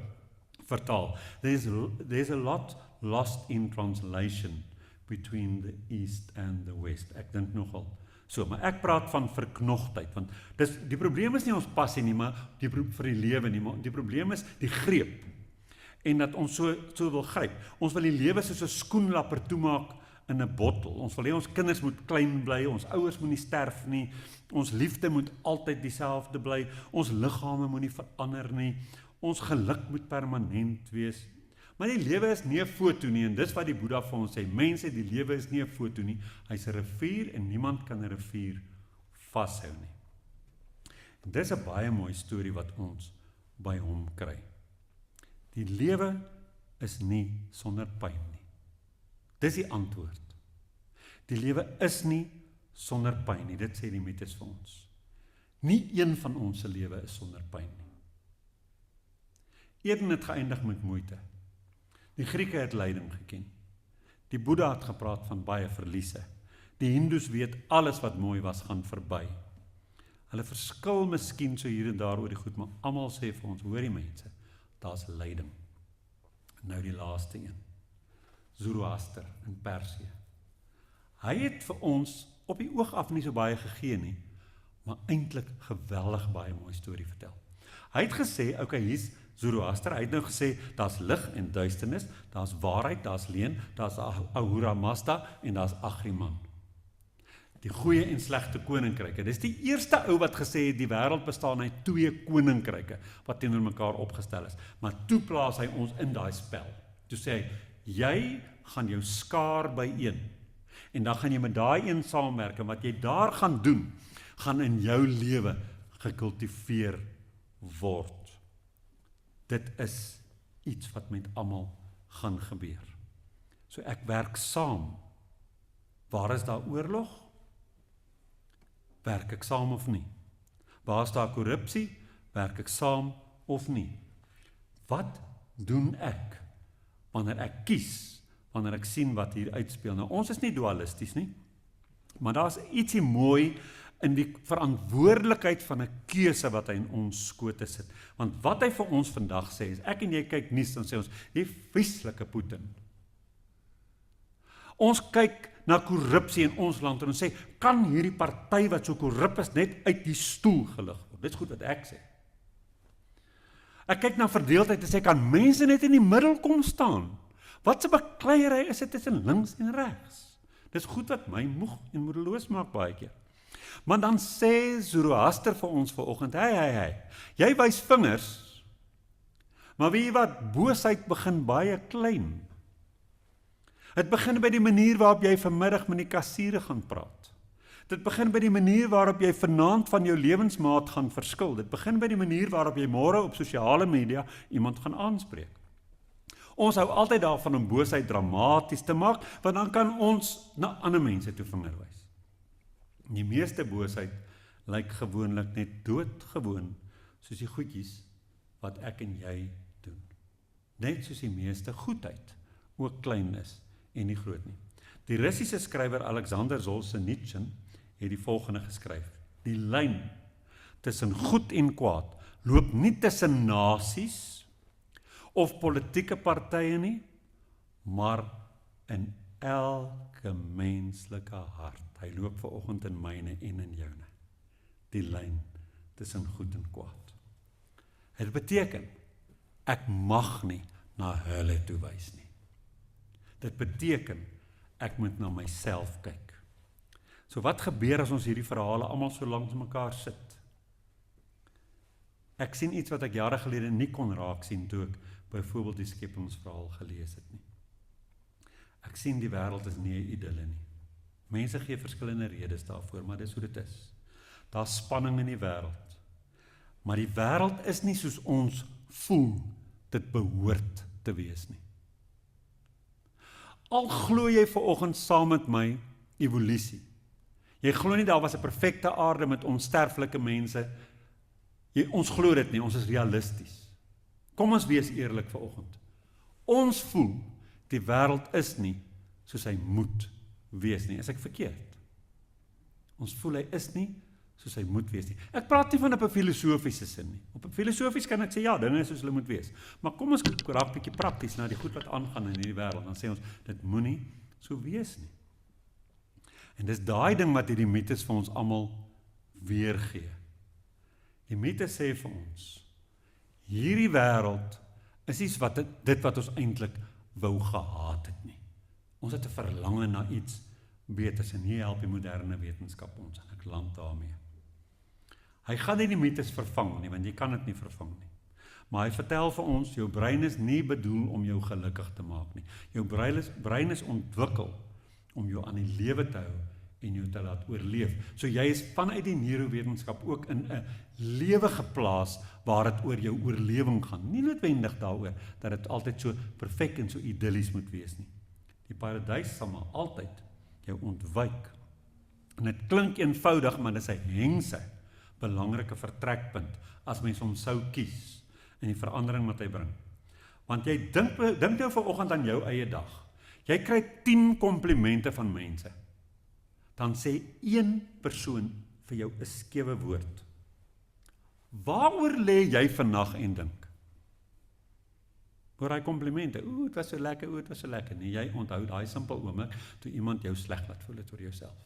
vertaal. There's a lot lost in translation between the East and the West. Ek dink nogal so, maar ek praat van verknogtheid, want die probleem is nie ons passie nie, maar vir die lewe nie, maar die probleem is die greep, en dat ons so wil gryp. Ons wil die lewe soos 'n skoenlapper toemaak in 'n bottel. Ons wil hê ons kinders moet klein bly, ons ouers moet nie sterf nie, ons liefde moet altyd dieselfde bly, ons liggame moet nie verander nie, ons geluk moet permanent wees. Maar die lewe is nie 'n foto nie, en dis wat die Boeddha vir ons sê, mense, die lewe is nie 'n foto nie, hy's 'n rivier en niemand kan 'n rivier vashou nie. En dis 'n baie mooi storie wat ons by hom kry. Die lewe is nie sonder pyn nie. Dis die antwoord. Die lewe is nie sonder pyn nie, dit sê die mites vir ons. Nie een van ons se lewe is sonder pyn nie. Eden het geëindig met moeite. Die Grieke het lyding geken. Die Boeddha het gepraat van baie verliese. Die Hindus weet alles wat mooi was gaan verby. Hulle verskil miskien so hier en daar oor die goed, maar almal sê vir ons, hoor die mense, daar's lyding. Nou die laaste een. Zoroaster in Persië. Hy het vir ons op die oog af nie so baie gegee nie, maar eintlik geweldig baie mooi storie vertel. Hy het gesê, okay, hier's Zoroaster, hy het nou gesê, daar's lig en duisternis, daar's waarheid, daar's leuen, daar's Ahura Mazda en daar's Ahriman. Die goeie en slegte koninkryke. Dis die eerste ou wat gesê het, die wêreld bestaan uit twee koninkryke, wat teenoor mekaar opgestel is. Maar toe plaas hy ons in daai spel. Toe sê hy, jy gaan jou skaar byeen, en dan gaan jy met daai een saamwerk, en wat jy daar gaan doen, gaan in jou lewe gekultiveer word. Dit is iets wat met almal gaan gebeur. So ek werk saam. Waar is daar oorlog? Werk ek saam of nie? Waar is daar korrupsie? Werk ek saam of nie? Wat doen ek wanneer ek kies, wanneer ek sien wat hier uitspeel. Nou, ons is nie dualisties nie, maar daar is ietsie mooi in die verantwoordelikheid van 'n keuse wat hy in ons skote sit. Want wat hy vir ons vandag sê, is ek en jy kyk nuus, dan sê ons, die vieslike Putin. Ons kyk na korrupsie in ons land en ons sê, kan hierdie party wat so korrup is net uit die stoel gelig word? Dit is goed wat ek sê. Ek kyk na verdeeldheid en sê, kan mense net in die middel kom staan? Wat 'n bekleierery is dit tussen links en regs? Dis goed wat my moeg en moedeloos maak baie keer. Maar dan sê Zoroaster vir ons vanoggend, hey, jy wys vingers, maar weet jy wat, boosheid begin baie klein. Dit begin by die manier waarop jy vanmiddag met die kassiere gaan praat. Dit begin by die manier waarop jy vanaand van jou lewensmaat gaan verskil. Dit begin by die manier waarop jy môre op sosiale media iemand gaan aanspreek. Ons hou altyd daarvan om boosheid dramaties te maak, want dan kan ons na ander mense toe vinger wys. Die meeste boosheid lyk gewoonlik net doodgewoon, soos die goedjies wat ek en jy doen. Net soos die meeste goedheid ook klein is en nie groot nie. Die Russiese skrywer Alexander Solzhenitsyn het die volgende geskryf: die lyn tussen goed en kwaad loop nie tussen nasies of politieke partye nie, maar in elke menslike hart. Hy loop vanoggend in myne en in joune. Die lyn tussen goed en kwaad. Dit beteken, ek mag nie na hulle toe wys nie. Dit beteken, ek moet na myself kyk. So wat gebeur as ons hierdie verhale almal so langs mekaar sit? Ek sien iets wat ek jare gelede nie kon raak sien toe ek byvoorbeeld die skepingsverhaal gelees het nie. Ek sien die wêreld is nie 'n idylle nie. Mense gee verskillende redes daarvoor, maar dis hoe dit is. Daar's spanning in die wêreld. Maar die wêreld is nie soos ons voel dit behoort te wees nie. Al glo jy vanoggend saam met my evolusie. Jy glo nie daar was 'n perfekte aarde met onsterflike mense. Ons glo dit nie, ons is realisties. Kom ons wees eerlik vanoggend. Ons voel die wêreld is nie soos hy moet wees nie. Is ek verkeerd? Ons voel hy is nie soos hy moet wees nie. Ek praat nie van op 'n filosofiese sin nie. Op 'n filosofies kan ek sê ja, dinge is soos hulle moet wees. Maar kom ons raak 'n bietjie prakties na die goed wat aangaan in hierdie wêreld. Dan sê ons dit moenie so wees nie. En dis daai ding wat hierdie mites vir ons almal weergee. Die mites sê vir ons, hierdie wêreld is iets wat dit wat ons eintlik wou gehaat het nie. Ons het 'n verlange na iets beters en hier help die moderne wetenskap ons en ek land daarmee. Hy gaan nie die mites vervang nie, want jy kan dit nie vervang nie. Maar hy vertel vir ons, jou brein is nie bedoel om jou gelukkig te maak nie. Jou brein is ontwikkel om jou aan die lewe te hou en jou te laat oorleef. So jy is vanuit die neurowetenskap ook in 'n lewe geplaas waar dit oor jou oorlewing gaan. Nie noodwendig daaroor dat dit altyd so perfek en so idyllies moet wees nie. Die paradys sal maar altyd jou ontwyk. En dit klink eenvoudig, maar dit is 'n hengse, belangrike vertrekpunt as mens hom sou kies in die verandering wat hy bring. Want jy dink nou vanoggend aan jou eie dag. Jy kry 10 komplimente van mense. Dan sê een persoon vir jou 'n skewe woord. Waaroor lê jy vannag en dink? Oor daai komplimente. Dit was so lekker, dit was so lekker. Nee, jy onthou daai simpel oomblik toe iemand jou sleg laat voel het oor jouself.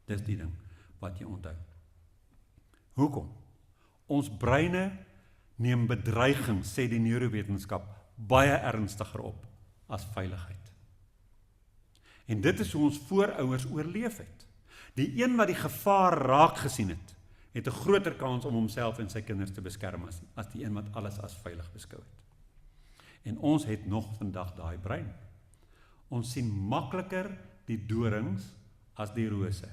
Dis die ding wat jy onthou. Hoekom? Ons breine neem bedreiging, sê die neurowetenskap, baie ernstiger op as veiligheid. En dit is hoe ons voorouers oorleef het. Die een wat die gevaar raak gesien het 'n groter kans om homself en sy kinders te beskerm as die een wat alles as veilig beskou het. En ons het nog vandag daai brein. Ons sien makliker die dorings as die rose.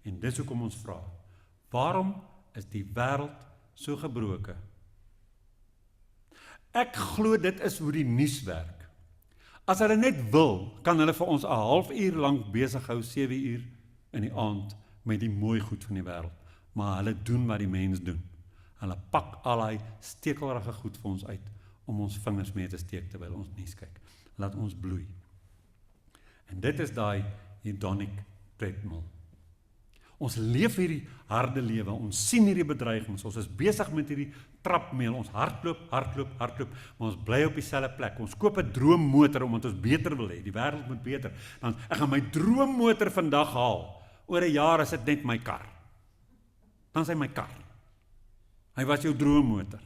En dis hoekom ons vra, waarom is die wêreld so gebroke? Ek glo dit is hoe die nuus werk. As hulle net wil, kan hulle vir ons 'n halfuur lank besig hou, 7 uur in die aand, met die mooi goed van die wêreld. Maar hulle doen wat die mens doen. Hulle pak al die stekelrige goed vir ons uit, om ons vingers mee te steek terwyl ons nuus kyk. Laat ons bloei. En dit is daai hedonic treadmill. Ons leef hierdie harde lewe, ons sien hierdie bedreigings, ons is besig met hierdie trapmeel, ons hardloop, maar ons bly op dieselfde plek. Ons koop 'n droommotor omdat ons beter wil hê, die wêreld moet beter. Dan ek gaan my droommotor vandag haal. Oor 'n jaar is dit net my kar. Dan is hy my kar. Hy was jou droommotor.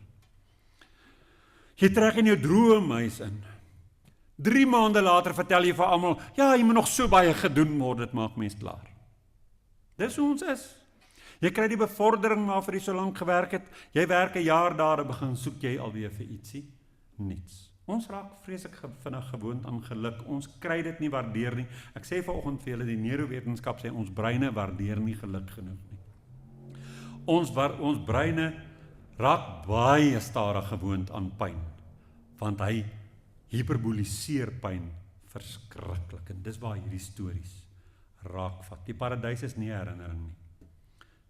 Jy trek in jou droomhuis in. 3 maande later vertel jy vir almal, ja, jy moet nog so baie gedoen word, dit maak mens klaar. Dis hoe ons is. Jy kry die bevordering waarvoor jy so lank gewerk het, jy werk 'n jaar daar, begin soek jy alweer vir ietsie, niets. Ons raak vreeslik vinnig gewoond aan geluk, ons kry dit nie waardeer nie. Ek sê vanoggend vir julle, die neurowetenskap sê, ons breine waardeer nie geluk genoeg nie. Ons breine raak baie stadig gewoond aan pyn, want hy hyperboliseer pyn verskriklik, en dis waar hierdie stories raakvat. Die paradys is nie 'n herinnering nie.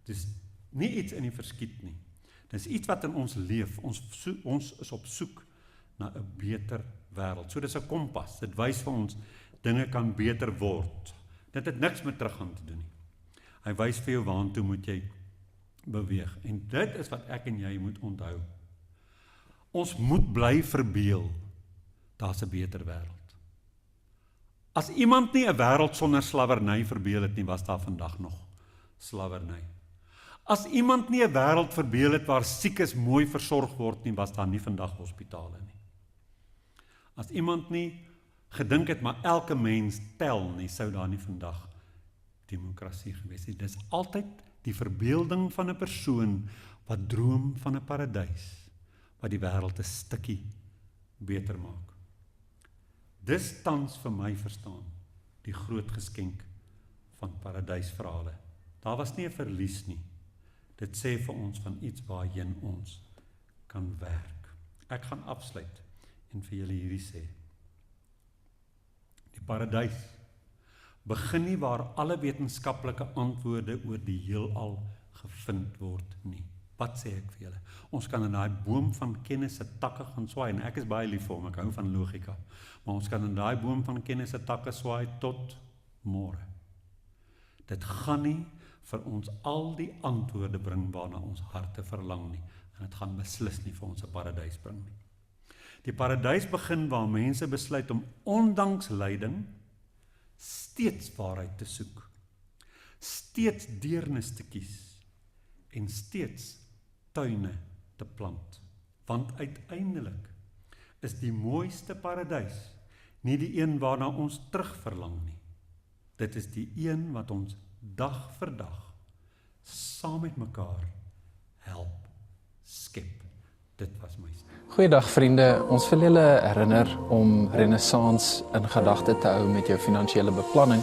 Dis nie iets in die verskiet nie. Dis iets wat in ons leef. Ons is op soek na 'n beter wêreld. So dis 'n kompas. Dit wys vir ons dinge kan beter word. Dit het niks met teruggaan te doen nie. Hy wys vir jou waantoe moet jy beweeg. En dit is wat ek en jy moet onthou. Ons moet bly verbeel, daar's 'n beter wêreld. As iemand nie 'n wêreld sonder slawerny verbeel het nie, was daar vandag nog slawerny. As iemand nie 'n wêreld verbeel het waar siekes mooi versorg word nie, was daar nie vandag hospitale nie. As iemand nie gedink het, maar elke mens tel nie, sou daar nie vandag demokrasie gewees het. Dis altyd die verbeelding van 'n persoon wat droom van 'n paradys, wat die wêreld 'n stukkie beter maak. Dis tans vir my verstaan, die groot geskenk van paradysverhale. Daar was nie 'n verlies nie. Dit sê vir ons van iets waarheen ons kan werk. Ek gaan afsluit en vir julle hierdie sê. Die paradys begin nie waar alle wetenskaplike antwoorde oor die heelal gevind word nie. Wat sê ek vir julle? Ons kan in daai boom van kennis se takke gaan swaai, en ek is baie lief vir hom, ek hou van logika. Maar ons kan in daai boom van kennis se takke swaai tot môre. Dit gaan nie vir ons al die antwoorde bring waarna ons harte verlang nie, en dit gaan beslis nie vir ons 'n paradys bring nie. Die paradys begin waar mense besluit om ondanks lyding steeds waarheid te soek, steeds deernis te kies en steeds tuine te plant. Want uiteindelik is die mooiste paradys nie die een waarna ons terug verlang nie. Dit is die een wat ons dag vir dag saam met mekaar help skep. Dit was my stem. Goeiedag vriende, ons wil julle herinner om Renaissance in gedagte te hou met jou finansiële beplanning.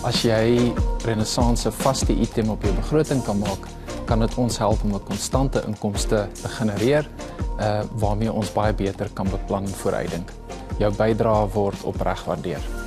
As jy Renaissance se vaste item op jou begroting kan maak, kan dit ons help om 'n konstante inkomste te genereer, waarmee ons baie beter kan beplan en vooruitdink. Jou bydrae word opreg waardeer.